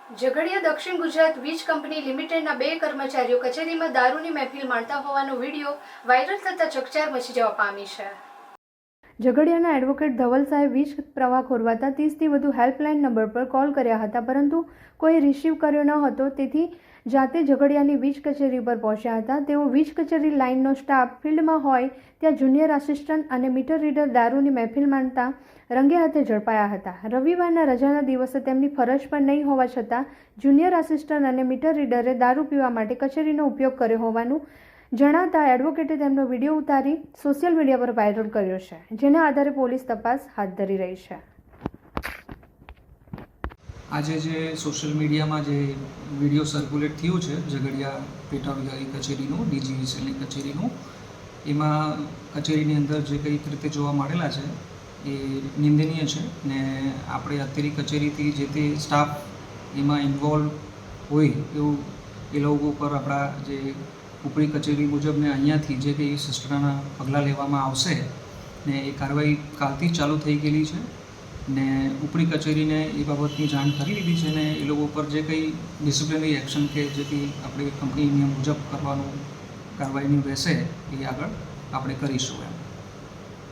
ઝઘડિયા દક્ષિણ ગુજરાત વીજ કંપની લિમિટેડના 2 કર્મચારીઓ કચેરીમાં દારૂની મહેફિલ માણતા હોવાનો વિડીયો વાયરલ થતા ચકચાર મચી જવા પામી છે. ઝઘડિયાના એડવોકેટ ધવલ સાહેબ વીજ પ્રવાહ ખોરવાતા 30થી વધુ હેલ્પલાઇન નંબર પર કોલ કર્યા હતા, પરંતુ કોઈ રિસીવ કર્યો ન હતો. તેથી જાતે ઝઘડિયાની વીજ કચેરી પર પહોંચ્યા હતા. તેઓ વીજ કચેરી લાઇનનો સ્ટાફ ફિલ્ડમાં હોય ત્યાં જુનિયર આસિસ્ટન્ટ અને મીટર રીડર દારૂની મહેફિલ માણતા રંગે હાથે ઝડપાયા હતા. રવિવારના રજાના દિવસે તેમની ફરજ પર નહીં હોવા છતાં જુનિયર આસિસ્ટન્ટ અને મીટર રીડરે દારૂ પીવા માટે કચેરીનો ઉપયોગ કર્યો હોવાનું જણાતા એડવોકેટે તેમનો વિડીયો ઉતારી સોશિયલ મીડિયા પર વાયરલ કર્યો છે, જેના આધારે પોલીસ તપાસ હાથ ધરી રહી છે. આજે જે સોશિયલ મીડિયામાં જે વિડીયો સર્ક્યુલેટ થયું છે ઝઘડિયા પેટા વિભાગી કચેરીનું, ડીજીવીસીએલની કચેરીનું, એમાં કચેરીની અંદર જે કંઈક રીતે જોવા મળેલા છે એ નિંદનીય છે ને આપણે અત્યારે કચેરીથી જે તે સ્ટાફ એમાં ઇન્વોલ્વ હોય એવું એ લોકો ઉપર આપણા જે ઉપરી કચેરી મુજબ ને અહીંયાથી જે કંઈ શિસ્તના પગલાં લેવામાં આવશે ને એ કાર્યવાહી કાલથી જ ચાલુ થઈ ગયેલી છે ને ઉપરી કચેરીને એ બાબતની જાણ કરી દીધી છે ને એ લોકો ઉપર જે કંઈ ડિસિપ્લિનરી એક્શન કે જે કંઈ આપણી કંપની નિયમ મુજબ કરવાનું કાર્યવાહીની રહેશે એ આગળ આપણે કરીશું એમ.